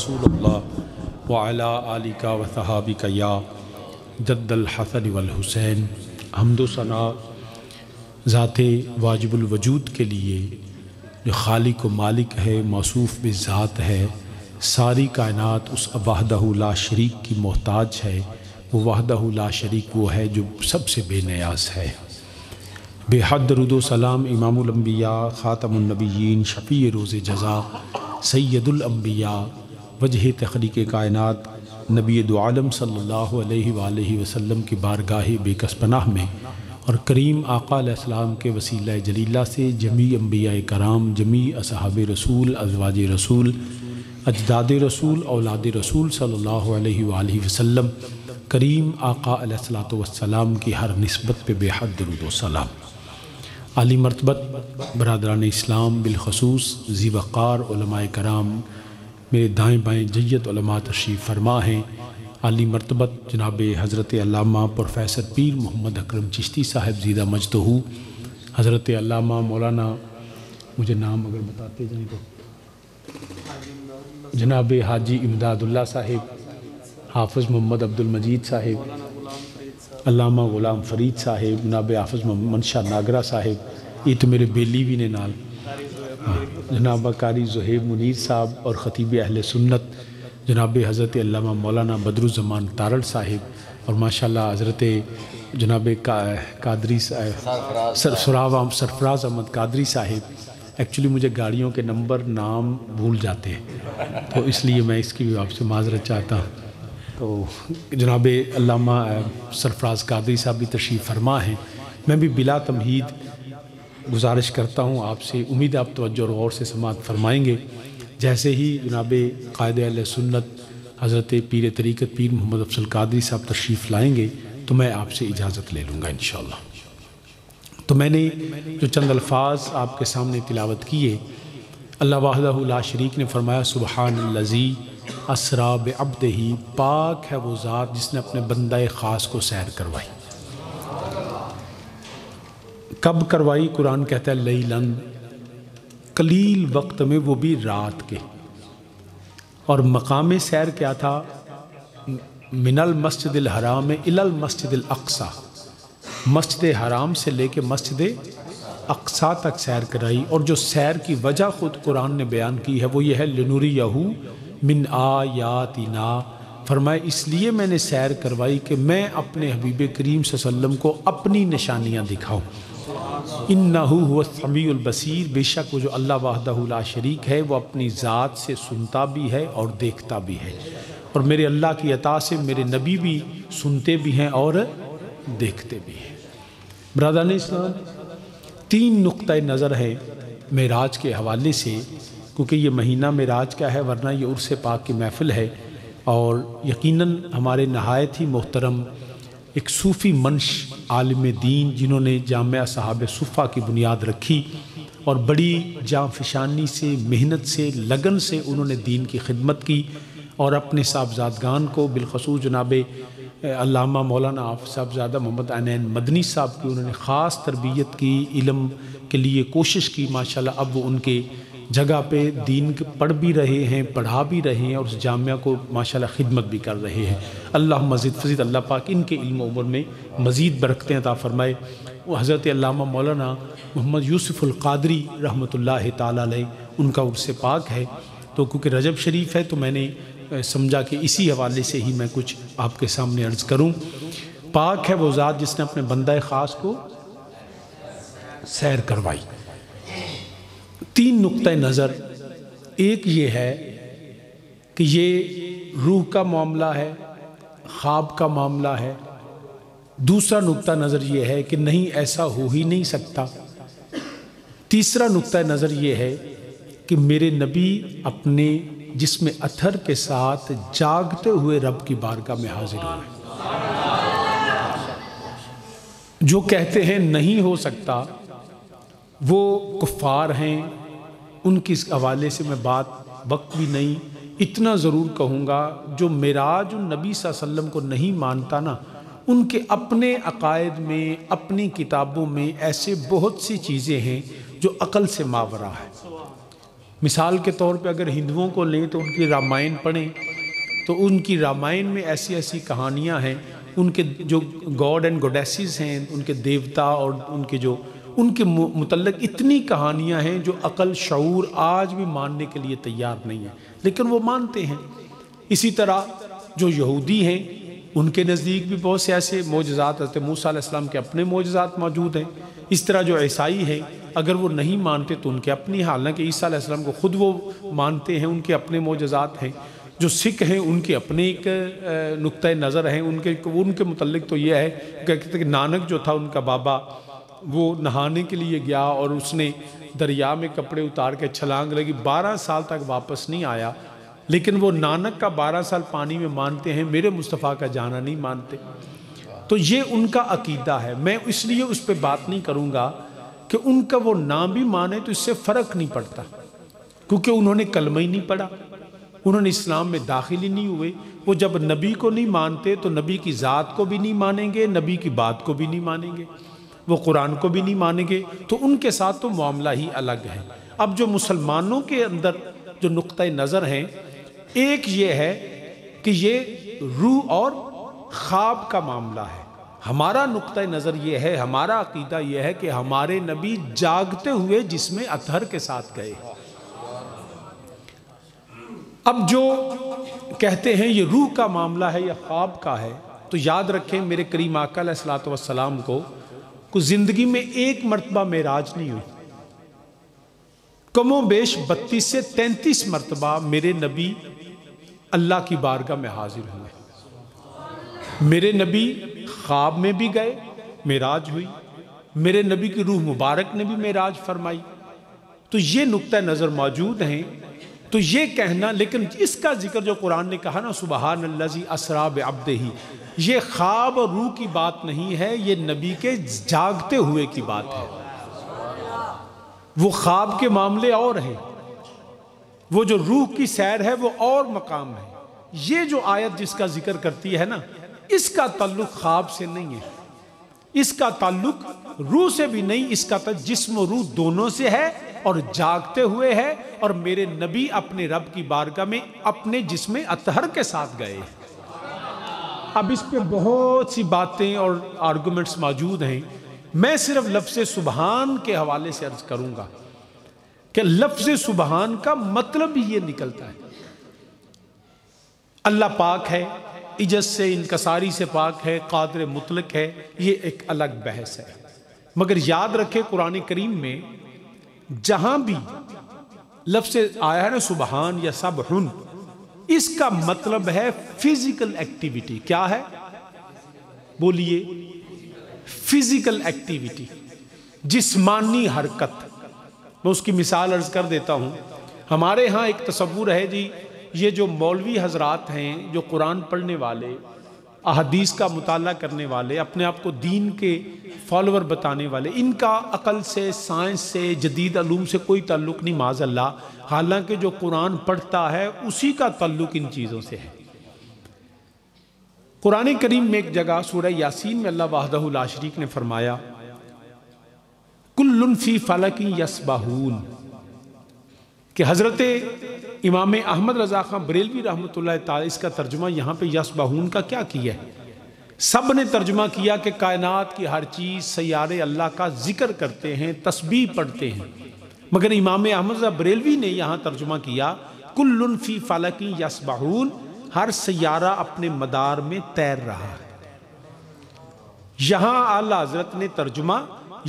رسول اللہ وعلی آلک و صحابک یا جد الحسن والحسین۔ حمد و ثنا ذات واجب الوجود کے لیے جو خالق و مالک ہے، موصوف بذات ہے، ساری کائنات اس وحدہ لا شریک کی محتاج ہے۔ وہ وحدہ لا شریک وہ ہے جو سب سے بے نیاز ہے۔ بے حد درود و سلام امام الانبیاء، خاتم النبیین، شفیع روز جزا، سید الانبیاء، وجہ تخلیق کائنات، نبی دو عالم صلی اللہ علیہ وآلہ وسلم کی بارگاہ بے کس پناہ میں اور کریم آقا علیہ السلام کے وسیلہ جلیلہ سے جمیع انبیاء کرام، جمیع اصحاب رسول، ازواج رسول، اجداد رسول، اولاد رسول صلی اللہ علیہ وآلہ وسلم، کریم آقا علیہ السلام کی ہر نسبت پہ بے حد درود و سلام۔ عالی مرتبت برادران اسلام، بالخصوص ذی وقار علماء کرام، میرے دائیں بائیں جید علماء تشریف فرما ہیں۔ عالی مرتبت جناب حضرت علامہ پروفیسر پیر محمد اکرم چشتی صاحب زیدہ مجدہ، حضرت علامہ مولانا، مجھے نام اگر بتاتے جائیں تو جناب حاجی امداد اللہ صاحب، حافظ محمد عبد المجید صاحب، علامہ غلام فرید صاحب، جناب حافظ محمد شاہ ناگرہ صاحب، یہ تو میرے بیلی بھی نے نال، جناب قاری زہیب منیر صاحب، اور خطیب اہل سنت جناب حضرت علامہ مولانا بدر الزمان تارڑ صاحب، اور ماشاءاللہ حضرت جناب قادری سرفراز احمد قادری صاحب۔ ایکچولی مجھے گاڑیوں کے نمبر نام بھول جاتے ہیں، تو اس لیے میں اس کی بھی آپ سے معذرت چاہتا ہوں۔ تو جناب علامہ سرفراز قادری صاحب بھی تشریف فرما ہیں۔ میں بھی بلا تمہید گزارش کرتا ہوں آپ سے، امید آپ توجہ اور غور سے سماعت فرمائیں گے۔ جیسے ہی جناب قائد اہل سنت حضرت پیر طریقت پیر محمد افضل قادری صاحب تشریف لائیں گے تو میں آپ سے اجازت لے لوں گا انشاءاللہ۔ تو میں نے جو چند الفاظ آپ کے سامنے تلاوت کیے، اللہ وحدہ لا شریک نے فرمایا سبحان الذی اسریٰ بعبدہ، پاک ہے وہ ذات جس نے اپنے بندہ خاص کو سیر کروائی۔ کب کروائی؟ قرآن کہتا ہے لیلاً، قلیل وقت میں، وہ بھی رات کے۔ اور مقام سیر کیا تھا؟ من المسجد الحرام الی المسجد الاقصی، مسجد حرام سے لے کے مسجد اقصی تک سیر کرائی۔ اور جو سیر کی وجہ خود قرآن نے بیان کی ہے وہ یہ ہے لنُرِیَہُ من آیاتنا، فرمائے اس لیے میں نے سیر کروائی کہ میں اپنے حبیب کریم صلی اللہ علیہ وسلم کو اپنی نشانیاں دکھاؤں۔ انہو هو السمیع البصیر، بے شک وہ جو اللہ وحدہ لا شریک ہے وہ اپنی ذات سے سنتا بھی ہے اور دیکھتا بھی ہے، اور میرے اللہ کی عطا سے میرے نبی بھی سنتے بھی ہیں اور دیکھتے بھی ہیں۔ برادران اسلام، تین نقطہ نظر ہے معراج کے حوالے سے، کیونکہ یہ مہینہ معراج کا ہے، ورنہ یہ عرس پاک کی محفل ہے، اور یقیناً ہمارے نہایت ہی محترم ایک صوفی منش عالم دین جنہوں نے جامعہ صحابہ صفہ کی بنیاد رکھی اور بڑی جاں فشانی سے، محنت سے، لگن سے انہوں نے دین کی خدمت کی، اور اپنے صاحبزادگان کو بالخصوص جناب علامہ مولانا صاحبزادہ محمد عینین مدنی صاحب کی انہوں نے خاص تربیت کی، علم کے لیے کوشش کی۔ ماشاءاللہ اب وہ ان کے جگہ پہ دین پڑھ بھی رہے ہیں، پڑھا بھی رہے ہیں، اور اس جامعہ کو ماشاءاللہ خدمت بھی کر رہے ہیں۔ اللہ مزید فزید اللہ پاک ان کے علم و عمر میں مزید برکتیں عطا فرمائے۔ وہ حضرت علامہ مولانا محمد یوسف القادری رحمۃ اللہ تعالیٰ علیہ، ان کا عرس پاک ہے، تو کیونکہ رجب شریف ہے تو میں نے سمجھا کہ اسی حوالے سے ہی میں کچھ آپ کے سامنے عرض کروں۔ پاک ہے وہ ذات جس نے اپنے بندہ خاص کو سیر کروائی۔ تین نقطہ نظر، ایک یہ ہے کہ یہ روح کا معاملہ ہے، خواب کا معاملہ ہے۔ دوسرا نقطہ نظر یہ ہے کہ نہیں، ایسا ہو ہی نہیں سکتا۔ تیسرا نقطہ نظر یہ ہے کہ میرے نبی اپنے جسم اطہر کے ساتھ جاگتے ہوئے رب کی بارگاہ میں حاضر ہوئے۔ جو کہتے ہیں نہیں ہو سکتا وہ کفار ہیں، ان کی اس حوالے سے میں بات وقت بھی نہیں، اتنا ضرور کہوں گا، جو معراج النبی صلی اللہ علیہ وسلم کو نہیں مانتا نا، ان کے اپنے عقائد میں، اپنی کتابوں میں ایسے بہت سی چیزیں ہیں جو عقل سے ماورا ہے۔ مثال کے طور پہ اگر ہندوؤں کو لیں تو ان کی رامائن پڑھیں تو ان کی رامائن میں ایسی ایسی کہانیاں ہیں، ان کے جو گاڈ اینڈ گوڈیسز ہیں، ان کے دیوتا اور ان کے متعلق اتنی کہانیاں ہیں جو عقل شعور آج بھی ماننے کے لیے تیار نہیں ہے، لیکن وہ مانتے ہیں۔ اسی طرح جو یہودی ہیں ان کے نزدیک بھی بہت سے ایسے معجزات، حضرت موسیٰ علیہ السلام کے اپنے معجزات موجود ہیں۔ اس طرح جو عیسائی ہیں اگر وہ نہیں مانتے تو ان کے اپنی، حالانکہ عیسیٰ علیہ السلام کو خود وہ مانتے ہیں، ان کے اپنے معجزات ہیں۔ جو سکھ ہیں ان کے اپنے ایک نقطہ نظر ہیں، ان کے متعلق تو یہ ہے کہ نانک جو تھا ان کا بابا، وہ نہانے کے لیے گیا اور اس نے دریا میں کپڑے اتار کے چھلانگ لگی، 12 سال تک واپس نہیں آیا، لیکن وہ نانک کا 12 سال پانی میں مانتے ہیں، میرے مصطفیٰ کا جانا نہیں مانتے۔ تو یہ ان کا عقیدہ ہے۔ میں اس لیے اس پہ بات نہیں کروں گا کہ ان کا وہ نام بھی مانے تو اس سے فرق نہیں پڑتا، کیونکہ انہوں نے کلمہ ہی نہیں پڑھا، انہوں نے اسلام میں داخل ہی نہیں ہوئے۔ وہ جب نبی کو نہیں مانتے تو نبی کی ذات کو بھی نہیں مانیں گے، نبی کی بات کو بھی نہیں مانیں گے، وہ قرآن کو بھی نہیں مانیں گے، تو ان کے ساتھ تو معاملہ ہی الگ ہے۔ اب جو مسلمانوں کے اندر جو نقطہ نظر ہیں، ایک یہ ہے کہ یہ روح اور خواب کا معاملہ ہے۔ ہمارا نقطہ نظر یہ ہے، ہمارا عقیدہ یہ ہے کہ ہمارے نبی جاگتے ہوئے جسم اطہر کے ساتھ گئے۔ اب جو کہتے ہیں یہ روح کا معاملہ ہے یا خواب کا ہے، تو یاد رکھیں میرے کریم آقا علیہ السلام کو زندگی میں ایک مرتبہ معراج نہیں ہوئی، کم و بیش 32 سے 33 مرتبہ میرے نبی اللہ کی بارگاہ میں حاضر ہوئے۔ میرے نبی خواب میں بھی گئے، معراج ہوئی، میرے نبی کی روح مبارک نے بھی معراج فرمائی۔ تو یہ نقطہ نظر موجود ہیں۔ تو یہ کہنا، لیکن اس کا ذکر جو قرآن نے کہا نا سبحان الذی اسریٰ بعبدہ، یہ خواب اور روح کی بات نہیں ہے، یہ نبی کے جاگتے ہوئے کی بات ہے۔ وہ خواب کے معاملے اور ہیں، وہ جو روح کی سیر ہے وہ اور مقام ہے۔ یہ جو آیت جس کا ذکر کرتی ہے نا، اس کا تعلق خواب سے نہیں ہے، اس کا تعلق روح سے بھی نہیں، اس کا تعلق جسم و روح دونوں سے ہے اور جاگتے ہوئے ہے، اور میرے نبی اپنے رب کی بارگاہ میں اپنے جسم اطہر کے ساتھ گئے۔ اب اس پہ بہت سی باتیں اور آرگومنٹس موجود ہیں، میں صرف لفظ سبحان کے حوالے سے عرض کروں گا کہ لفظ سبحان کا مطلب ہی یہ نکلتا ہے، اللہ پاک ہے، عجز سے انکساری سے پاک ہے، قادر مطلق ہے، یہ ایک الگ بحث ہے۔ مگر یاد رکھیں قرآن کریم میں جہاں بھی لفظ آیا ہے نا سبحان یا سبحن، اس کا مطلب ہے فزیکل ایکٹیویٹی۔ کیا ہے؟ بولیے، فزیکل ایکٹیویٹی، جسمانی حرکت۔ میں اس کی مثال عرض کر دیتا ہوں۔ ہمارے ہاں ایک تصور ہے جی، یہ جو مولوی حضرات ہیں، جو قرآن پڑھنے والے، احادیث کا مطالعہ کرنے والے، اپنے آپ کو دین کے فالوور بتانے والے، ان کا عقل سے، سائنس سے، جدید علوم سے کوئی تعلق نہیں معاذ اللہ، حالانکہ جو قرآن پڑھتا ہے اسی کا تعلق ان چیزوں سے ہے۔ قرآن کریم میں ایک جگہ سورہ یاسین میں اللہ وحدہ لا شریک نے فرمایا کل فی فلک یسبحون، کہ حضرت امام احمد رضا خان بریلوی رحمۃ اللہ تعالی اس کا ترجمہ یہاں پہ یسبحون کا کیا کیا ہے؟ سب نے ترجمہ کیا کہ کائنات کی ہر چیز، سیارے اللہ کا ذکر کرتے ہیں، تسبیح پڑھتے ہیں، مگر امام احمد رضا بریلوی نے یہاں ترجمہ کیا کل فی فلک یسبحون، ہر سیارہ اپنے مدار میں تیر رہا ہے۔ یہاں اعلیٰ حضرت نے ترجمہ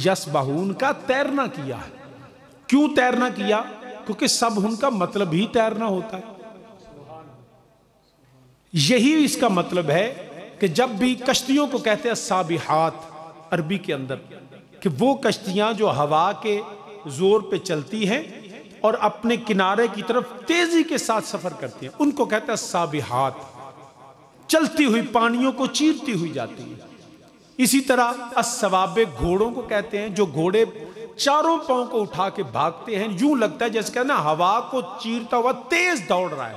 یسبحون کا تیرنا کیا ہے۔ کیوں تیرنا کیا؟ کیونکہ سب ان کا مطلب ہی تیرنا ہوتا ہے۔ یہی اس کا مطلب ہے کہ جب بھی کشتیوں کو کہتے ہیں سابحات عربی کے اندر، کہ وہ کشتیاں جو ہوا کے زور پہ چلتی ہیں اور اپنے کنارے کی طرف تیزی کے ساتھ سفر کرتی ہیں، ان کو کہتے ہیں سابحات، چلتی ہوئی پانیوں کو چیرتی ہوئی جاتی ہیں۔ اسی طرح السواب گھوڑوں کو کہتے ہیں، جو گھوڑے چاروں پاؤں کو اٹھا کے بھاگتے ہیں، یوں لگتا ہے جیسے کہنا ہوا کو چیرتا ہوا تیز دوڑ رہا ہے،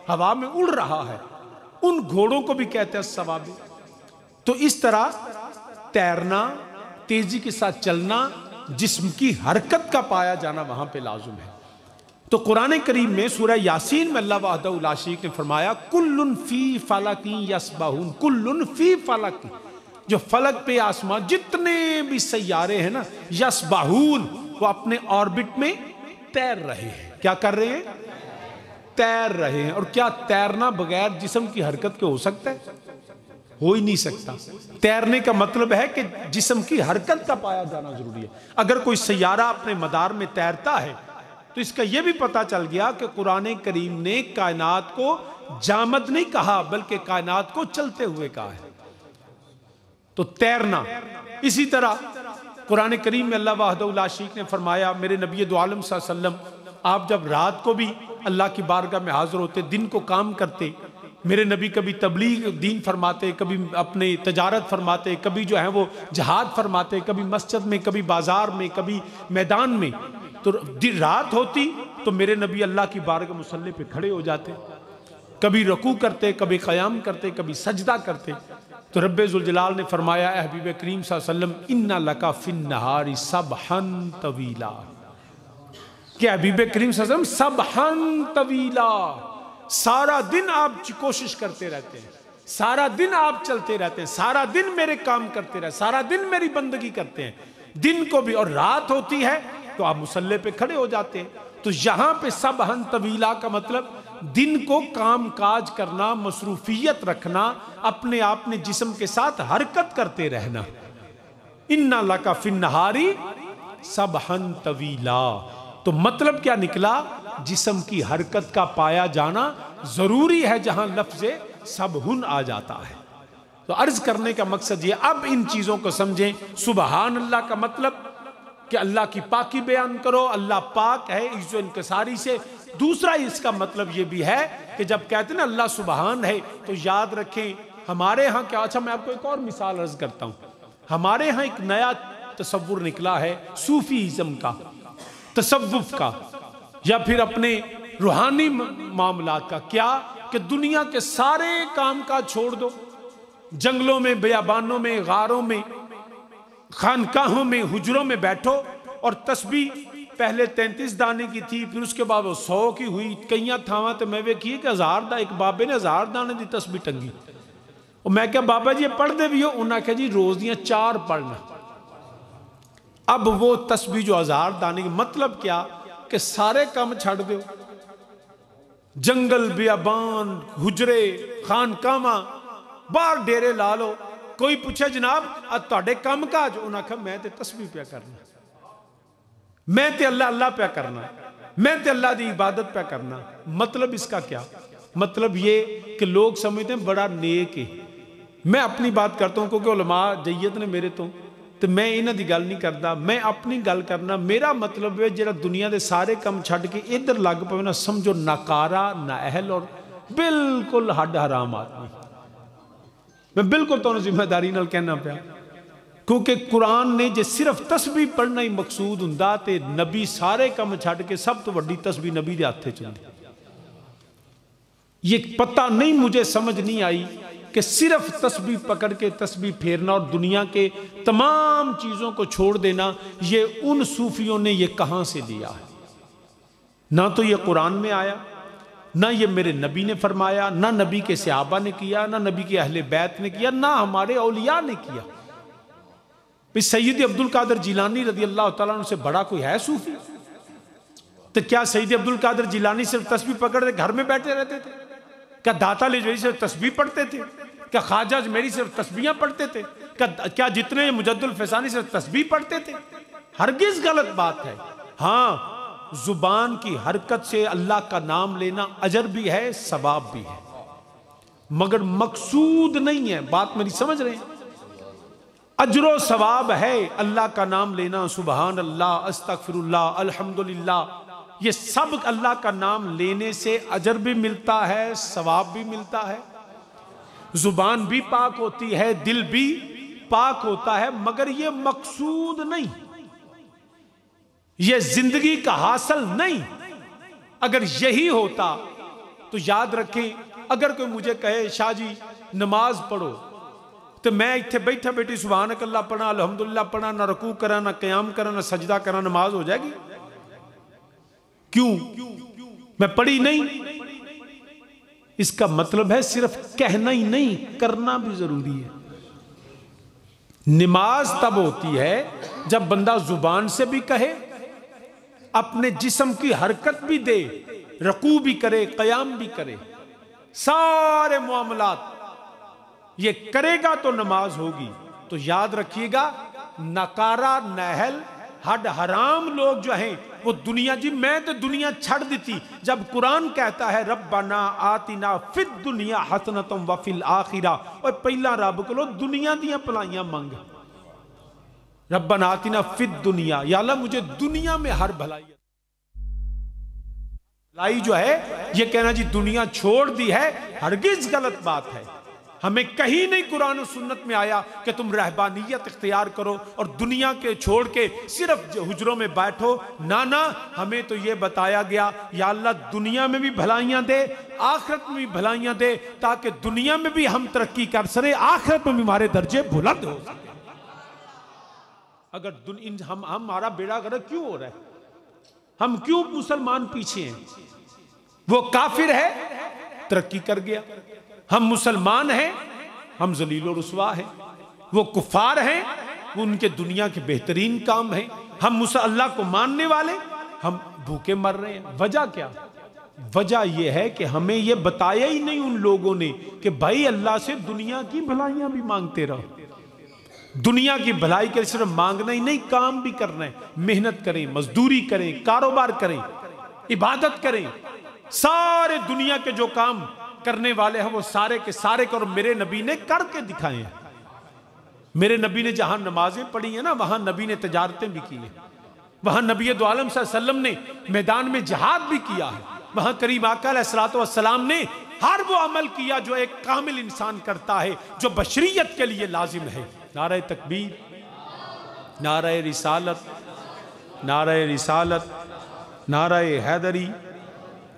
ہوا میں اڑ رہا ہے، ان گھوڑوں کو بھی کہتے ہیں السواب۔ تو اس طرح تیرنا، تیزی کے ساتھ چلنا، جسم کی حرکت کا پایا جانا وہاں پہ لازم ہے۔ تو قرآن کریم میں سورہ یاسین میں اللہ وحدہ لا شریک نے فرمایا کل فی فلک یسبحون، کل فی فلک، جو فلک پہ آسمان جتنے بھی سیارے ہیں نا، یسبحون، وہ اپنے آربٹ میں تیر رہے ہیں۔ کیا کر رہے ہیں؟ تیر رہے ہیں۔ اور کیا تیرنا بغیر جسم کی حرکت کے ہو سکتا ہے؟ ہو ہی نہیں سکتا۔ تیرنے کا مطلب ہے کہ جسم کی حرکت کا پایا جانا ضروری ہے۔ اگر کوئی سیارہ اپنے مدار میں تیرتا ہے تو اس کا یہ بھی پتہ چل گیا کہ قرآن کریم نے کائنات کو جامد نہیں کہا بلکہ کائنات کو چلتے ہوئے کہا ہے۔ تو تیرنا، اسی طرح قرآن کریم میں اللہ وحدہ لا شریک نے فرمایا، میرے نبی دو عالم صلی اللہ علیہ وسلم آپ جب رات کو بھی اللہ کی بارگاہ میں حاضر ہوتے، دن کو کام کرتے، میرے نبی کبھی تبلیغ دین فرماتے، کبھی اپنے تجارت فرماتے، کبھی جو ہے وہ جہاد فرماتے، کبھی مسجد میں، کبھی بازار میں، کبھی میدان میں۔ تو رات ہوتی تو میرے نبی اللہ کی بارگاہ مصلی پہ کھڑے ہو جاتے، کبھی رکوع کرتے، کبھی قیام کرتے، کبھی سجدہ کرتے۔ تو رب ذوالجلال نے فرمایا اے حبیب کریم صلی اللہ علیہ وسلم اِنَّ لَكَ فِي النَّهَارِ سَبْحًا طَوِيلًا، کہ حبیب کریم صلی اللہ علیہ وسلم سبحًا طویلا، سارا دن آپ کوشش کرتے رہتے ہیں، سارا دن آپ چلتے رہتے ہیں، سارا دن میرے کام کرتے رہتے ہیں، سارا دن میری بندگی کرتے ہیں، دن کو بھی، اور رات ہوتی ہے تو آپ مصلی پہ کھڑے ہو جاتے ہیں۔ تو یہاں پہ سبحًا طویلا کا مطلب دن کو کام کاج کرنا، مصروفیت رکھنا، اپنے آپ نے جسم کے ساتھ حرکت کرتے رہنا۔ اِنَّ لَكَ فِي النَّهَارِ سَبْحًا طَوِيلًا، تو مطلب کیا نکلا؟ جسم کی حرکت کا پایا جانا ضروری ہے جہاں لفظ سبحن آ جاتا ہے۔ تو عرض کرنے کا مقصد یہ، اب ان چیزوں کو سمجھیں۔ سبحان اللہ کا مطلب کہ اللہ کی پاکی بیان کرو، اللہ پاک ہے عز و انکساری سے۔ دوسرا اس کا مطلب یہ بھی ہے کہ جب کہتے ہیں نا اللہ سبحان ہے تو یاد رکھیں ہمارے ہاں کیا، اچھا میں آپ کو ایک اور مثال عرض کرتا ہوں۔ ہمارے ہاں ایک نیا تصور نکلا ہے صوفیزم کا، تصوف کا، یا پھر اپنے روحانی معاملات کا۔ کیا کہ دنیا کے سارے کام کا چھوڑ دو، جنگلوں میں، بیابانوں میں، غاروں میں، خانقاہوں میں، حجروں میں بیٹھو، اور تسبیح پہلے 33 دانے کی تھی، پھر اس کے بعد وہ 100 کی ہوئی، کئیاں تھاواں تے میں ویکھی کہ 1000 دا، ایک بابے نے 1000 دانے دی تسبیح ٹنگی۔ اور میں کہا بابا جی یہ پڑھ دے بھی ہو؟ انہاں کہا جی روز دیاں 4 پڑھنا۔ اب وہ تسبیح جو 1000 دانے کی، مطلب کیا کہ سارے کام چھڑ دیو، جنگل، بیابان، حجرے، خانقاہاں، باہر ڈیرے لا لو۔ کوئی پوچھے جناب تہاڈے کم کاج؟ انہاں کہا میں تے تسبیح پیا کرنا، میں تے اللہ اللہ پیا کرنا، میں تے اللہ دی عبادت پیا کرنا۔ مطلب اس کا کیا؟ مطلب یہ کہ لوگ سمجھتے ہیں بڑا نیک ہے۔ میں اپنی بات کرتا ہوں کیونکہ علماء جیت نے میرے تو میں انہاں دی گل نہیں کرتا، میں اپنی گل کرنا۔ میرا مطلب ہے جڑا دنیا دے سارے کم چھڈ کے ادھر لگ پوے نا، سمجھو ناکارا، نااہل اور بالکل ہڈ حرام آدمی۔ میں بالکل تو ذمہ داری نال کہنا پیا، کیونکہ قرآن نے جے صرف تسبیح پڑھنا ہی مقصود ہوندا تے نبی سارے کم چھڈ کے سب تو وڈی تسبیح نبی دے ہاتھ وچ ہوندی۔ یہ پتہ نہیں، مجھے سمجھ نہیں آئی کہ صرف تسبیح پکڑ کے تسبیح پھیرنا اور دنیا کے تمام چیزوں کو چھوڑ دینا، یہ ان صوفیوں نے یہ کہاں سے دیا ہے؟ نہ تو یہ قرآن میں آیا، نہ یہ میرے نبی نے فرمایا، نہ نبی کے صحابہ نے کیا، نہ نبی کے اہل بیت نے کیا، نہ ہمارے اولیاء نے کیا۔ سید عبد القادر جیلانی رضی اللہ تعالیٰ عنہ سے بڑا کوئی ہے صوفی؟ تو کیا سید عبد القادر جیلانی صرف تسبیح پکڑ کے گھر میں بیٹھے رہتے تھے؟ کیا داتا لجوئی صرف تسبیح پڑھتے تھے؟ کیا خواجہ اجمیری صرف تسبیحاں پڑھتے تھے؟ کیا جتنے مجد الفسانی صرف تسبیح پڑھتے تھے؟ ہرگز غلط بات ہے۔ ہاں، زبان کی حرکت سے اللہ کا نام لینا اجر بھی ہے، ثواب بھی ہے، مگر مقصود نہیں ہے۔ بات میری سمجھ رہے ہیں؟ اجر و ثواب ہے اللہ کا نام لینا، سبحان اللہ، استغفر اللہ، الحمدللہ، یہ سب اللہ کا نام لینے سے اجر بھی ملتا ہے، ثواب بھی ملتا ہے، زبان بھی پاک ہوتی ہے، دل بھی پاک ہوتا ہے، مگر یہ مقصود نہیں، یہ زندگی کا حاصل نہیں۔ اگر یہی ہوتا تو یاد رکھیں، اگر کوئی مجھے کہے شاہ جی نماز پڑھو، تو میں اتھے بیٹھا بیٹھی سبحانک اللہ پڑھا، الحمدللہ پڑھا، نہ رکوع کرا، نہ قیام کرا، نہ سجدہ کرا، نماز ہو جائے گی؟ کیوں؟ میں پڑھی نہیں. اس کا مطلب ہے صرف کہنا ہی نہیں، کرنا بھی ضروری ہے. نماز تب ہوتی ہے جب بندہ زبان سے بھی کہے، اپنے جسم کی حرکت بھی دے، رکوع بھی کرے، قیام بھی کرے، سارے معاملات یہ کرے گا تو نماز ہوگی. تو یاد رکھیے گا، نکارا نہل ہڈ حرام لوگ جو ہیں وہ دنیا، جی میں تو دنیا چھڑ دیتی. جب قرآن کہتا ہے ربنا آتنا فی الدنیا حسنۃ وفی الآخرہ، اور پہلا رب کو دنیا دیاں بھلائیاں مانگ. ربنا آتنا فی الدنیا، یا اللہ مجھے دنیا میں ہر بھلائی جو ہے، یہ کہنا جی دنیا چھوڑ دی ہے، ہرگز غلط بات ہے. ہمیں کہیں نہیں قرآن و سنت میں آیا کہ تم رہبانیت اختیار کرو اور دنیا کے چھوڑ کے صرف حجروں میں بیٹھو. نانا، ہمیں تو یہ بتایا گیا یا اللہ دنیا میں بھی بھلائیاں دے، آخرت میں بھی بھلائیاں دے، تاکہ دنیا میں بھی ہم ترقی کر سکیں، آخرت میں بھی ہمارے درجے بلند ہو سکیں. اگر ہمارا بیڑا غرق کیوں ہو رہا ہے؟ ہم کیوں مسلمان پیچھے ہیں؟ وہ کافر ہے، ترقی کر گیا. ہم مسلمان ہیں، ہم ذلیل و رسوا ہیں. وہ کفار ہیں، وہ ان کے دنیا کے بہترین کام ہیں. ہم اللہ کو ماننے والے، ہم بھوکے مر رہے ہیں. وجہ کیا؟ وجہ یہ ہے کہ ہمیں یہ بتایا ہی نہیں ان لوگوں نے کہ بھائی اللہ سے دنیا کی بھلائیاں بھی مانگتے رہو. دنیا کی بھلائی کے صرف مانگنا ہی نہیں، کام بھی کرنا ہے. محنت کریں، مزدوری کریں، کاروبار کریں، عبادت کریں. سارے دنیا کے جو کام کرنے والے ہیں وہ سارے کے سارے کرو. میرے نبی نے کر کے دکھائے ہیں. میرے نبی نے جہاں نمازیں پڑھی ہیں نا، وہاں نبی نے تجارتیں بھی کی ہیں. وہاں نبی دو عالم صلی اللہ علیہ وسلم نے میدان میں جہاد بھی کیا ہے. وہاں کریم آقا علیہ الصلوۃ والسلام نے ہر وہ عمل کیا جو ایک کامل انسان کرتا ہے، جو بشریت کے لیے لازم ہے. نعرہ تکبیر، نعرہ رسالت، نعرہ رسالت، نعرہ حیدری.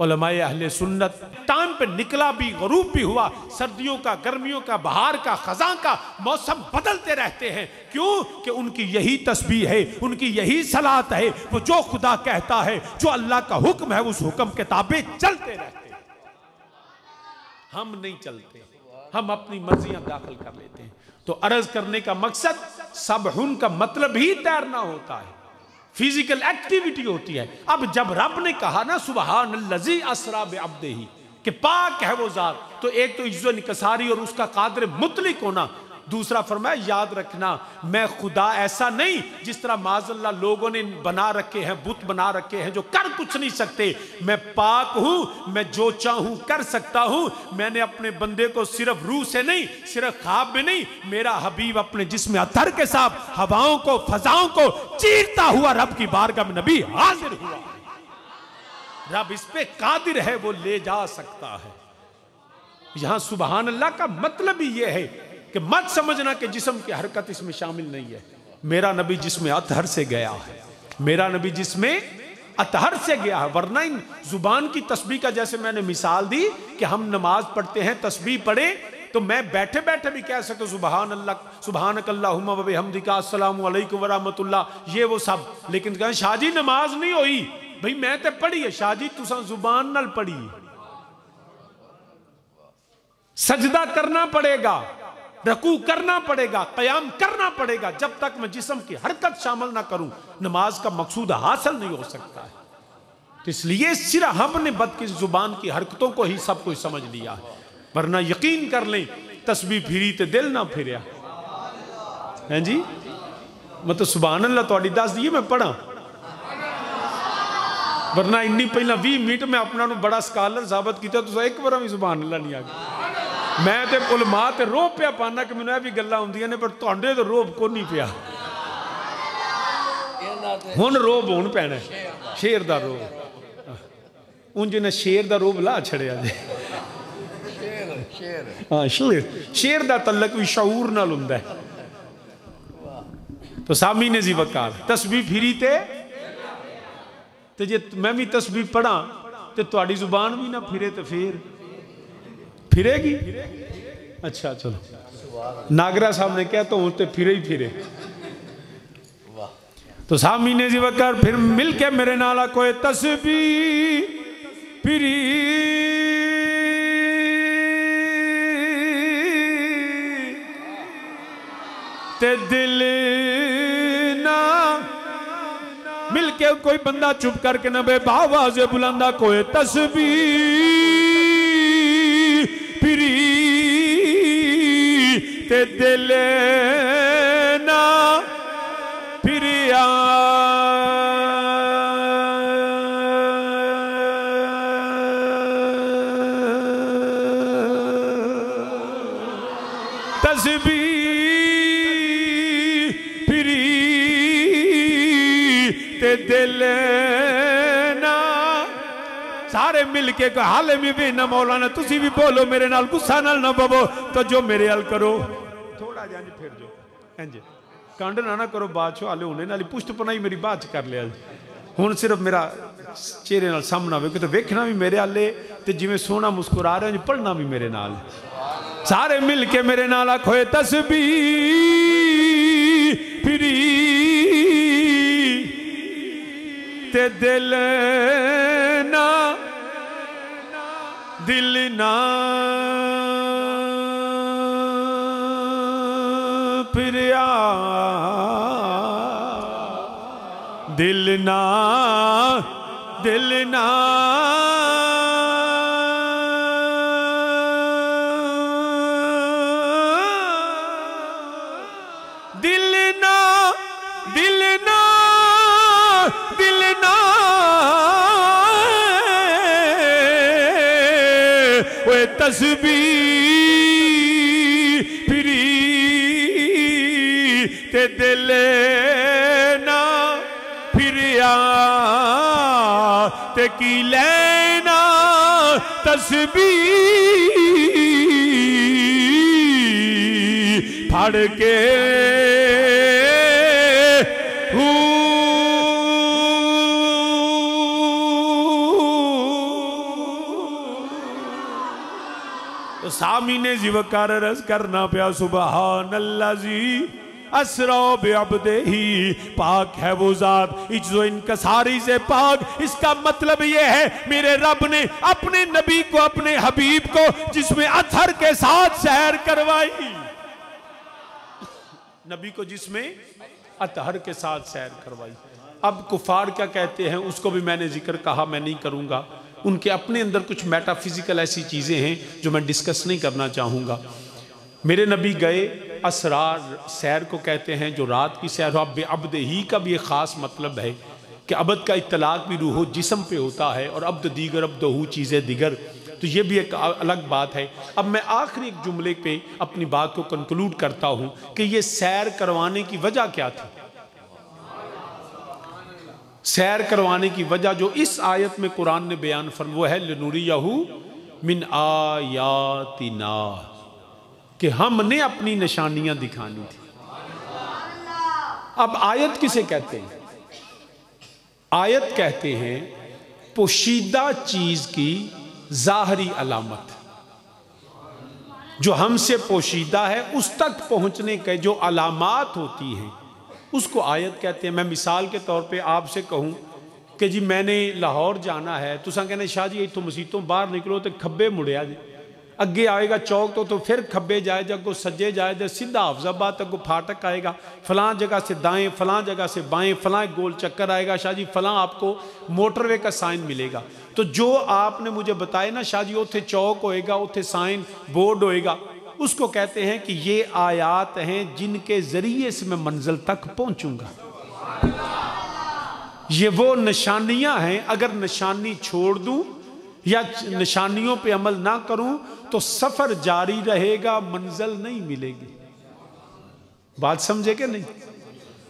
علماء اہل سنت ٹائم پہ نکلا بھی، غروب بھی ہوا، سردیوں کا، گرمیوں کا، بہار کا، خزاں کا، موسم بدلتے رہتے ہیں. کیوں؟ کہ ان کی یہی تسبیح ہے، ان کی یہی صلاۃ ہے. وہ جو خدا کہتا ہے، جو اللہ کا حکم ہے، اس حکم کے تابع چلتے رہتے ہیں. ہم نہیں چلتے، ہم اپنی مرضیاں داخل کر لیتے ہیں. تو عرض کرنے کا مقصد، سبحن کا مطلب ہی تیرنا ہوتا ہے، فزیکل ایکٹیویٹی ہوتی ہے. اب جب رب نے کہا نا سبحان الذی اسری بعبدہ، کہ پاک ہے وہ ذات، تو ایک تو عجز و انکساری اور اس کا قادر مطلق ہونا. دوسرا فرمایا یاد رکھنا میں خدا ایسا نہیں جس طرح معاذ اللہ لوگوں نے بنا رکھے ہیں، بت بنا رکھے ہیں جو کر کچھ نہیں سکتے. میں پاک ہوں، میں جو چاہوں کر سکتا ہوں. میں نے اپنے بندے کو صرف روح سے نہیں، صرف خواب میں نہیں، میرا حبیب اپنے جسم اطہر کے ساتھ ہواؤں کو، فضاؤں کو چیرتا ہوا رب کی بارگاہ میں نبی حاضر ہوا. رب اس پہ قادر ہے، وہ لے جا سکتا ہے. یہاں سبحان اللہ کا مطلب ہی یہ ہے کہ مت سمجھنا کہ جسم کی حرکت اس میں شامل نہیں ہے. میرا نبی جسم اطہر سے گیا ہے، میرا نبی جسم اطہر سے گیا ہے. ورنہ ان زبان کی تسبیح کا جیسے میں نے مثال دی کہ ہم نماز پڑھتے ہیں، تسبیح پڑھیں تو میں بیٹھے بیٹھے بھی کہہ سکتا ہوں سبحان اللہ، سبحانک اللہم و بحمدک، السلام علیکم ورحمۃ اللہ، یہ وہ سب. لیکن کہیں شاہ جی نماز نہیں ہوئی، بھئی میں تے پڑھی ہے. شاہ جی تساں زبان نال پڑھی، سجدہ کرنا پڑے گا، رکوع کرنا پڑے گا، قیام کرنا پڑے گا. جب تک میں جسم کی حرکت شامل نہ کروں نماز کا مقصود حاصل نہیں ہو سکتا ہے. تو اس لیے صرف ہم نے بد کی زبان کی حرکتوں کو ہی سب کچھ سمجھ لیا ہے. ورنہ یقین کر لیں تسبیح پھری تے دل نہ پھریا ہیں جی. مطلب سبحان اللہ تھوڑی دس دیئے میں پڑھا، ورنہ انی پہلا 20 منٹ میں اپنا بڑا سکالر ثابت کیتا تو ایک بار بھی سبحان اللہ نہیں آگیا. میں تے علماء تے روب پیا پانا کہ میں بھی گلہ ہوندیاں نے، پر تہاڈے تے روب کو نہیں پیا. ہن روب ہون پینا ہے، شیر دا روب. ان جنہیں شیر دا روب لا چھڑیا جے. ہاں شیر دا تعلق بھی شعور نال ہوندا ہے. تو سامعین زی وقار تسبیح پھری تے جے میں بھی تسبیح پڑھا تے تہاڈی زبان بھی نہ پھرے تے پھر پھرے گی. اچھا چلو ناگرہ صاحب نے کہتا ہوں تے پھرے ہی پھرے. تو سامعین ذی وقار پھر مل کے میرے نالا کوئی تسبیح پھری تے دل نہ مل کے کوئی بندہ چپ کر کے نہ بے باواز بلندہ کوئی تسبیح پھری تے دل نہ پھریا تسبیح پھری تے دل نہ سارے مل کے کہ حالے میں بھی نہ مولانا تسی بھی بولو میرے نال غصہ نال نہ بابو تو جو میرے حل کرو تھوڑا جانجی پھر جو انجے کانڈ نہ کرو بات چھو آلے ہونے نالی پشت پنائی میری بات کر لیا ہون صرف میرا چہرے نال سامنا ہوئے تو ویکھنا بھی میرے آلے تے جی میں سونا مسکرا رہے ہیں پڑھنا بھی میرے نال سارے مل کے میرے نال کھوئے تسبیح پھری تے دل نہ پھریا دل نہ تسبیح پھری تے دل نہ پھریا تے کی لینا تسبیح پھڑ کے سامعین ذی وقار عرض کرنا پیا سبحان اللذی اسرا بعبدہی پاک ہے وہ ذات عجز و انکساری سے پاک اس کا مطلب یہ ہے میرے رب نے اپنے نبی کو اپنے حبیب کو جس میں اطہر کے ساتھ سیر کروائی نبی کو جس میں اطہر کے ساتھ سیر کروائی اب کفار کیا کہتے ہیں اس کو بھی میں نے ذکر کہا میں نہیں کروں گا ان کے اپنے اندر کچھ میٹا فزیکل ایسی چیزیں ہیں جو میں ڈسکس نہیں کرنا چاہوں گا میرے نبی گئے اسرار سیر کو کہتے ہیں جو رات کی سیر ہو اب عبد ہی کا بھی ایک خاص مطلب ہے کہ عبد کا اطلاق بھی روح و جسم پہ ہوتا ہے اور عبد دیگر عبدہو چیزیں دیگر تو یہ بھی ایک الگ بات ہے اب میں آخری ایک جملے پہ اپنی بات کو کنکلوڈ کرتا ہوں کہ یہ سیر کروانے کی وجہ کیا تھی سیر کروانے کی وجہ جو اس آیت میں قرآن نے بیان فرمایا وہ ہے لِنُرِيَهُ مِنْ آیاتنا کہ ہم نے اپنی نشانیاں دکھانی تھی اب آیت کسے کہتے ہیں آیت کہتے ہیں پوشیدہ چیز کی ظاہری علامت جو ہم سے پوشیدہ ہے اس تک پہنچنے کے جو علامات ہوتی ہیں اس کو آیت کہتے ہیں میں مثال کے طور پہ آپ سے کہوں کہ جی میں نے لاہور جانا ہے تو ساں کہنے شاہ جی ایتھوں مسیتوں باہر نکلو تو کھبے مڑیا جی اگے آئے گا چوک تو پھر کھبے جائے جا کو سجے جائے جا سیدھا حافظ آباد تک کو پھاٹک آئے گا فلاں جگہ سے دائیں فلاں جگہ سے بائیں فلاں گول چکر آئے گا شاہ جی فلاں آپ کو موٹر وے کا سائن ملے گا تو جو آپ نے مجھے بتائے نا شاہ جی اتھے چوک ہوئے گا اتھے سائن بورڈ ہوئے گا اس کو کہتے ہیں کہ یہ آیات ہیں جن کے ذریعے سے میں منزل تک پہنچوں گا یہ وہ نشانیاں ہیں اگر نشانی چھوڑ دوں یا نشانیوں پہ عمل نہ کروں تو سفر جاری رہے گا منزل نہیں ملے گی بات سمجھے کہ نہیں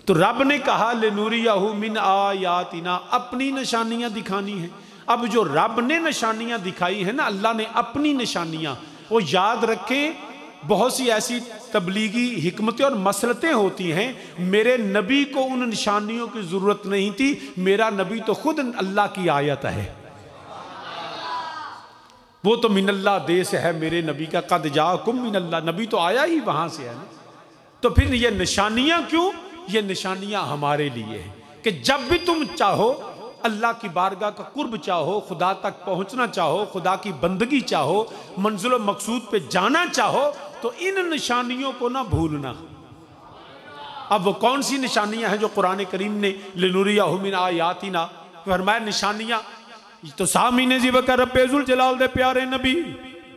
تو رب نے کہا لِنُرِيَهُ مِنْ آیاتنا اپنی نشانیاں دکھانی ہیں اب جو رب نے نشانیاں دکھائی ہیں نا اللہ نے اپنی نشانیاں وہ یاد رکھیں بہت سی ایسی تبلیغی حکمتیں اور مسلطیں ہوتی ہیں میرے نبی کو ان نشانیوں کی ضرورت نہیں تھی میرا نبی تو خود اللہ کی آیت ہے وہ تو من اللہ دے سے ہے میرے نبی کا قد جاءکم من اللہ نبی تو آیا ہی وہاں سے ہے نا تو پھر یہ نشانیاں کیوں یہ نشانیاں ہمارے لیے ہیں کہ جب بھی تم چاہو اللہ کی بارگاہ کا قرب چاہو، خدا تک پہنچنا چاہو، خدا کی بندگی چاہو، منزل و مقصود پہ جانا چاہو، تو ان نشانیوں کو نہ بھولنا۔ اب وہ کون سی نشانیاں ہیں جو قرآن کریم نے لِنُرِيَهُ مِنْ آیاتنا فرمایا؟ نشانیاں تو سامنے جی وکر رب ذوالجلال دے پیارے نبی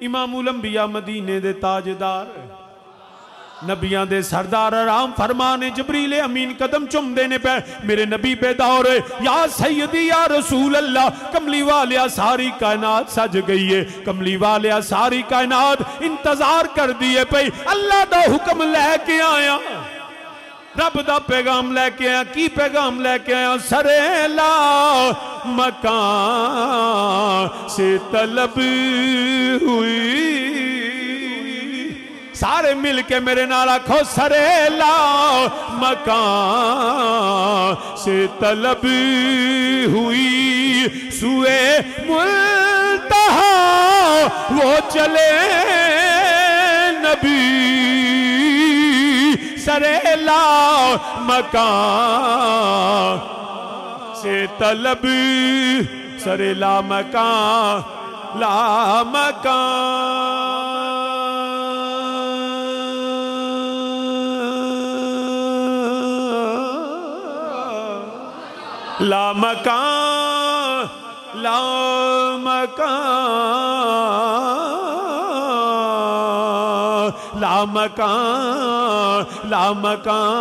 امام الانبیاء مدینے دے تاجدار نبیاں دے سردار آرام فرمانے جبریل امین قدم چم دینے پہ میرے نبی بیدار ہے، یا سیدی یا رسول اللہ، کملی والیا ساری کائنات سج گئی ہے، کملی والیا ساری کائنات انتظار کر دیئے پہ اللہ دا حکم لے کے آیا، رب دا پیغام لے کے آیا۔ کی پیغام لے کے آیا؟ سرے لا مکان سے طلب ہوئی، سارے مل کے میرے نال آکھو سرے لا مکان سے طلب ہوئی، سوئے ملتہا وہ چلے نبی، سرے لا مکان سے طلب، سرے لا مکان، لا مکان، لا مکان، لا مکان، لا مکان، لا مکان،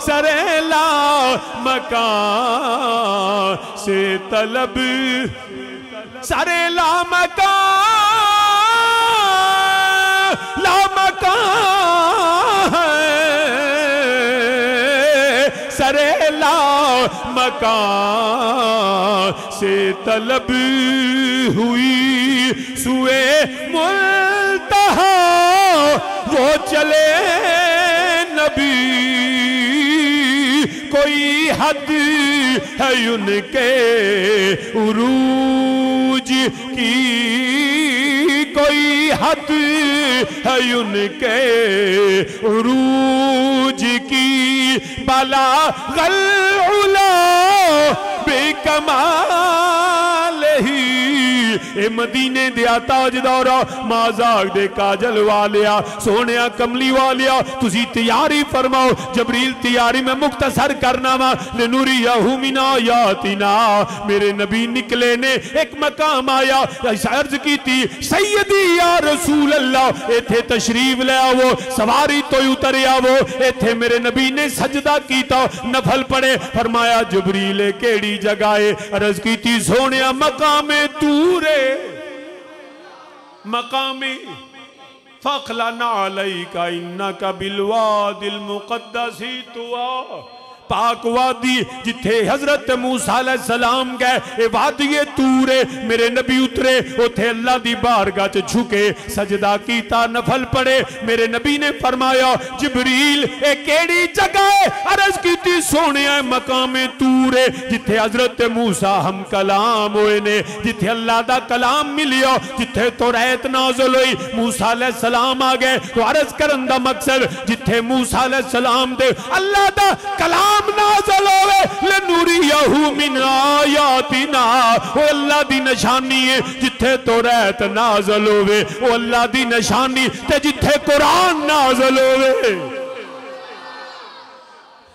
سرے لا مکان سے طلب، سرے لا مکان، لا مکان، سرے لا مکان سے طلب ہوئی، سوئے ملتہا وہ چلے نبی، کوئی حد ہے ان کے عروج کی، کوئی حد ہے ان کے عروج کی، بلغ العلا بکمال ہی، اے مدینے دیا تاجدارا، مازاگ دے کاجل والیا، سونیا کملی والیا، تسی تیاری فرماؤ، جبریل تیاری میں مختصر کرنا وا، لِنُرِيَهُ مِنْ آیاتنا، میرے نبی نکلے نے ایک مقام آیا، عرض کی تھی سیدی یا رسول اللہ، ایتھے تشریف لے آو، سواری تو اترے آو، ایتھے میرے نبی نے سجدہ کیتا، نفل پڑے، فرمایا جبریل کیڑی جگائے، عرض کی تھی سونیا مقام تورے، مقام فَخْلَنَ عَلَيْكَ إِنَّكَ بِالْوَادِ الْمُقَدَّسِ طُوَى، پاک وادی جتھے حضرت موسیٰ علیہ السلام گئے، اے وادی تورے، میرے نبی اترے، اتھے اللہ دی بارگاہ چ جھکے، سجدہ کیتا، نفل پڑے، میرے نبی نے فرمایا جبریل اے کیڑی جگہ ہے؟ عرض کیتی سونے ہے مقام تورے، جتھے حضرت موسیٰ ہم کلام ہوئے نے، جتھے اللہ دا کلام ملیا، جتھے توریت نازل ہوئی، موسیٰ علیہ السلام آگئے، تو عرض کرندہ مقصد جتھے موسیٰ علیہ السلام دے اللہ دا کلام نازل ہوئے، لِنُرِيَهُ مِنْ آیاتنا، وہ اللہ دی نشانی ہے، جتھے توریت نازل ہوئے، وہ اللہ دی نشانی تے جتھے قرآن نازل ہوئے،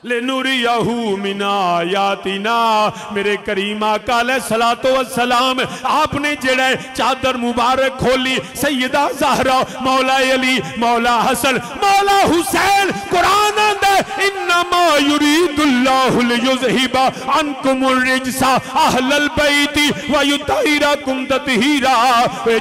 لِنُرِيَهُ مِنْ آیاتنا، میرے کریم آقا علیہ السلام، آپ نے جڑے چادر مبارک کھولی، سیدہ زہرا، مولا علی، مولا حسن، مولا حسین، قرآن اندے انما یرید اللہ لیذہب عنکم الرجس اہل البیت ویطہرکم تطہیرا،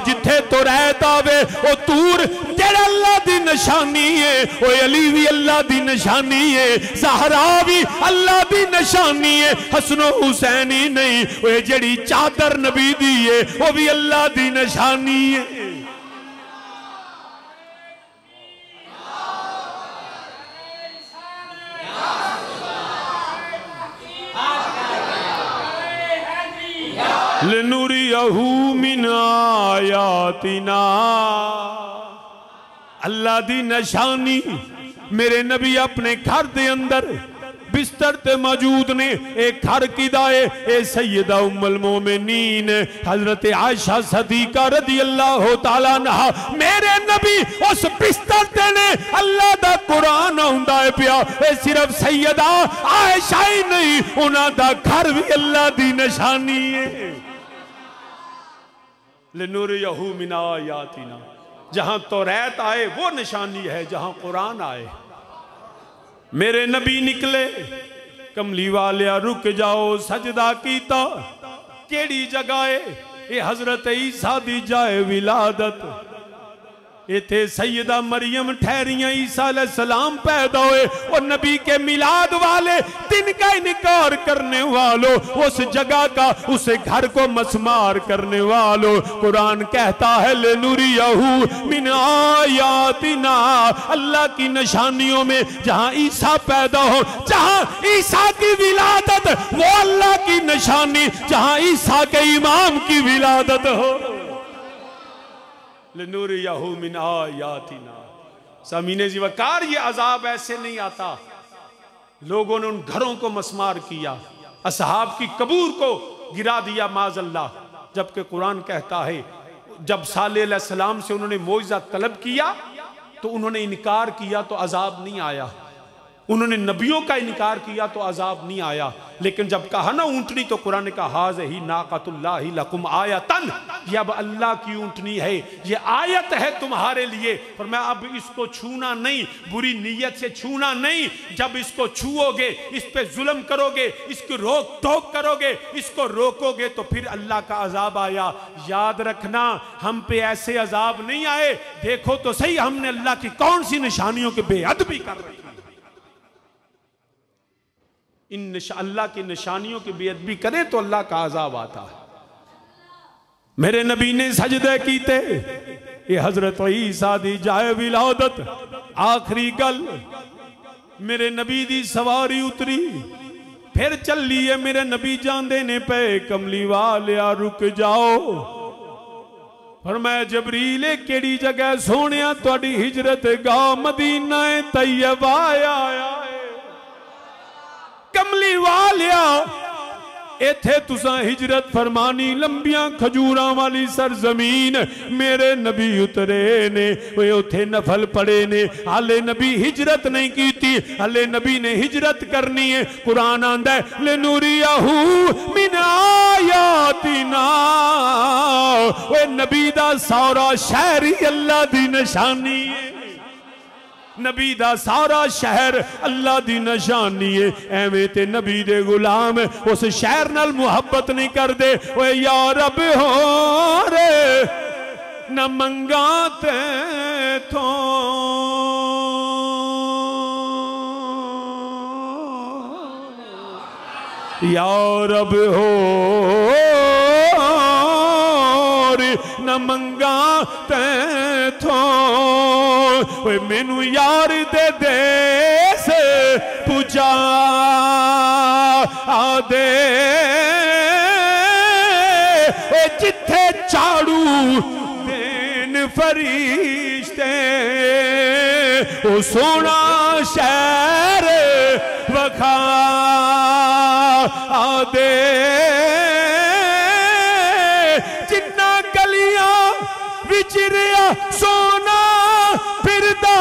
جتھے تو رہتا وے او تور جڑا اللہ دی نشانی ہے، او علی بھی اللہ دی نشانی ہے، زہرا بھی اللہ دی نشانی ہے، حسن و حسینی نہیں، وہ جڑی چادر نبی دی ہے وہ بھی اللہ دی نشانی ہے۔ لِنُرِيَهُ مِنْ آیاتنا، اللہ دی نشانی میرے نبی اپنے گھر دے اندر بستر تے موجود نے. ایک گھر کی دائے اے سیدہ ام المومنین حضرت عائشہ صدیقہ رضی اللہ تعالیٰ عنہ. میرے نبی اس بستر تے نے اللہ دا قرآن ہوندہ ہے پیا. اے صرف سیدہ عائشہ ہی نہیں, انہاں دا گھر بھی اللہ دی نشانی ہے. لنُرِيَهُ مِنْ آیاتنا, جہاں توریت آئے وہ نشانی ہے, جہاں قرآن آئے. میرے نبی نکلے, کملی والیا رک جاؤ, سجدہ کیتا. کیڑی جگہ ہے؟ یہ حضرت عیسیٰ دی جائے ولادت. یہ تھے سیدہ مریم ٹھہریاں, عیسیٰ علیہ السلام پیدا ہوئے. اور نبی کے میلاد والے دن کا انکار کرنے والوں, اس جگہ کا, اس گھر کو مسمار کرنے والوں, قرآن کہتا ہے لِنُرِيَهُ مِنْ آیاتنا, اللہ کی نشانیوں میں جہاں عیسیٰ پیدا ہو, جہاں عیسیٰ کی ولادت وہ اللہ کی نشانی, جہاں عیسیٰ کے امام کی ولادت ہو. لِنُرِيَهُ مِنْ آیاتنا. سامعین ذی وقار, یہ عذاب ایسے نہیں آتا. لوگوں نے ان گھروں کو مسمار کیا, اصحاب کی قبور کو گرا دیا معاذ اللہ. جبکہ قرآن کہتا ہے جب صالح علیہ السلام سے انہوں نے معجزہ طلب کیا تو انہوں نے انکار کیا تو عذاب نہیں آیا. انہوں نے نبیوں کا انکار کیا تو عذاب نہیں آیا. لیکن جب کہا نا اونٹنی, تو قرآن نے کہا ہَذِهِ نَاقَةُ اللَّهِ لَكُمْ آیَةً, یہ اب اللہ کی اونٹنی ہے, یہ آیت ہے تمہارے لیے. فرمایا اب اس کو چھونا نہیں, بری نیت سے چھونا نہیں. جب اس کو چھوؤ گے, اس پہ ظلم کرو گے, اس کی روک ٹوک کرو گے, اس کو روکو گے, تو پھر اللہ کا عذاب آیا. یاد رکھنا, ہم پہ ایسے عذاب نہیں آئے. دیکھو تو صحیح ہم نے اللہ کی کون سی نشانیوں کے بے ادبی کر رہی. اللہ کی نشانیوں کی بے ادبی کرے تو اللہ کا عذاب آتا ہے. میرے نبی نے سجدے کیتے, یہ حضرت عیسیٰ دی جائے ولادت. آخری گل, میرے نبی دی سواری اتری, پھر چل لیے میرے نبی جان دینے پہ. کملی والیا رک جاؤ. فرمایا جبریل کیڑی جگہ سونیا تواڈی ہجرت گاہ مدینہ طیبہ آیا ہے. کملی والیا ایتھے تساں ہجرت فرمانی, لمبیاں کھجوراں والی سرزمین. میرے نبی اترے نے, وہ اتھے نفل پڑے نے. حالے نبی ہجرت نہیں کی تھی, حالے نبی نے ہجرت کرنی ہے. قرآن آندہ ہے لِنُرِيَهُ مِنْ آیاتنا, وہ نبی دا سارا شہر ہی اللہ دی نشانی ہے. نبی دا سارا شہر اللہ دی نشانی ہے. ایویں تے نبی دے غلام اس شہر نال محبت نہیں کر دے. اوے یا رب ہو رے نہ منگا تے تھو, یا رب ہو نہ منگا تے تھو. مینو یار دے دے سے پوچھا دے, جتھے چاڑو دین فرشتے, او سونا شہر وکھا دے. جنہ گلیاں وچریا سونا پھردا,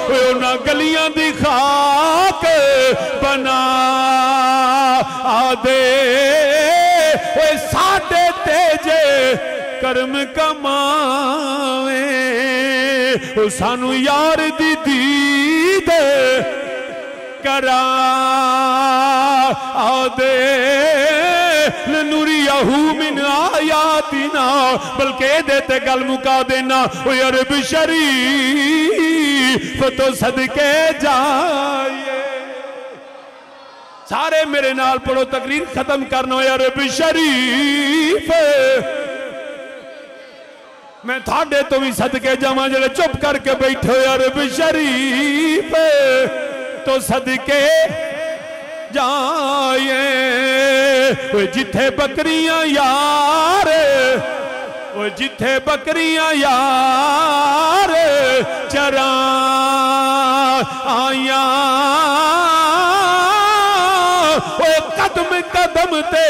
اونا گلیاں دی خاک بنا دے. اے ساڈے تیجے کرم کماوے, او سانو یار دی دید کرا دے. لِنُرِيَهُ مِنْ آیاتنا, بلکہ دیتے گل مکا دینا. اوہ عرب شریف تو صدقے جائیے. سارے میرے نال پڑھو, تقریر ختم کرنا. اوہ عرب شریف میں تھاڑے تو بھی صدقے جمع جلے چپ کر کے بیٹھے. اوہ عرب شریف تو صدقے جائیں, جتھے بکریاں یار وہ جتھے بکریاں یار چران آیاں وہ قدم قدم تے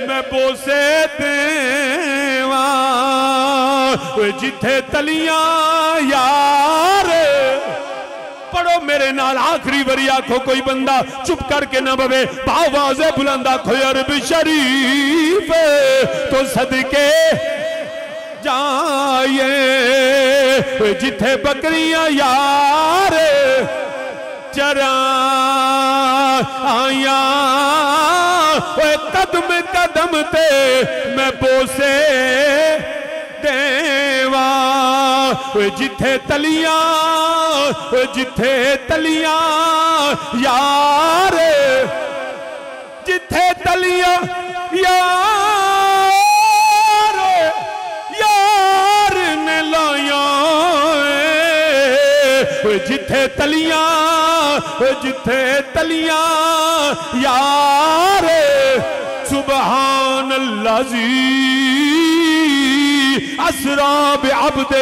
میں بوسے دیواں وہ جتھے تلیاں یار پڑھو میرے نال آخری بری آنکھو کوئی بندہ چپ کر کے نہ بوے باوازے بلندہ کھوئی عرب شریف تو صدقے جائے جتھے بکریاں یار چران آیاں قدم قدم تے میں بوسے دیواں جتھے تلیاں یار جتھے تلیاں یار نے لائیاں جتھے تلیاں یار سبحان اللہ اسرا بعبدہ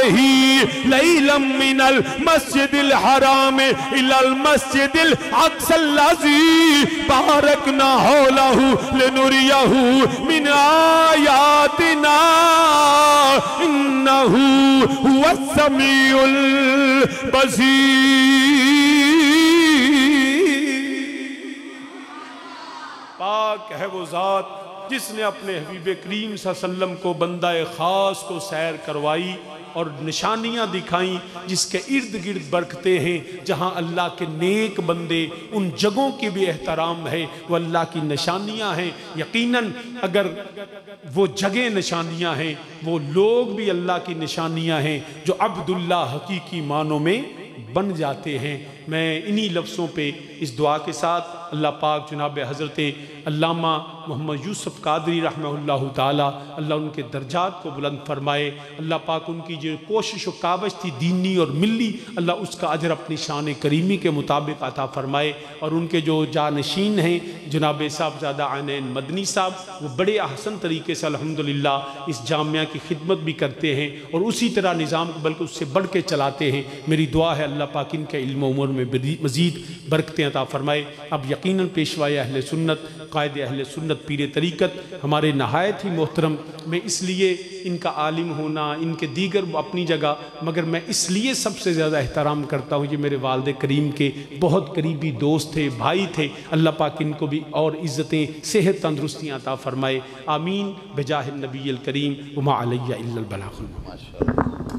لیلا من المسجد الحرام الى المسجد الاقصى الذي باركنا حوله لنريه من آياتنا انه هو السميع البصير پاک ہے وہ ذات جس نے اپنے حبیب کریم صلی اللہ علیہ وسلم کو بندہ خاص کو سیر کروائی اور نشانیاں دکھائیں جس کے ارد گرد برکتے ہیں جہاں اللہ کے نیک بندے ان جگہوں کی بھی احترام ہے وہ اللہ کی نشانیاں ہیں یقیناً اگر وہ جگہ نشانیاں ہیں وہ لوگ بھی اللہ کی نشانیاں ہیں جو عبداللہ حقیقی معنوں میں بن جاتے ہیں میں انہی لفظوں پہ اس دعا کے ساتھ اللہ پاک جناب حضرت علامہ محمد یوسف قادری رحمہ اللہ تعالی اللہ ان کے درجات کو بلند فرمائے اللہ پاک ان کی جو کوشش و کاوش تھی دینی اور ملی اللہ اس کا اجر اپنی شان کریمی کے مطابق عطا فرمائے اور ان کے جو جانشین ہیں جناب صاحبزادہ عینین مدنی صاحب وہ بڑے احسن طریقے سے الحمدللہ اس جامعہ کی خدمت بھی کرتے ہیں اور اسی طرح نظام بلکہ اس سے بڑھ کے چلاتے ہیں میری دعا ہے اللہ پاک ان کے علم و عمر میں مزید برکتیں عطا فرمائے اب یقیناً پیشوائے اہل سنت قائد اہل سنت پیر طریقت ہمارے نہایت ہی محترم میں اس لیے ان کا عالم ہونا ان کے دیگر اپنی جگہ مگر میں اس لیے سب سے زیادہ احترام کرتا ہوں یہ میرے والد کریم کے بہت قریبی دوست تھے بھائی تھے اللہ پاک ان کو بھی اور عزتیں صحت تندرستیاں عطا فرمائے آمین بجاہ النبی الکریم وما علیہ الا البلاغ المبین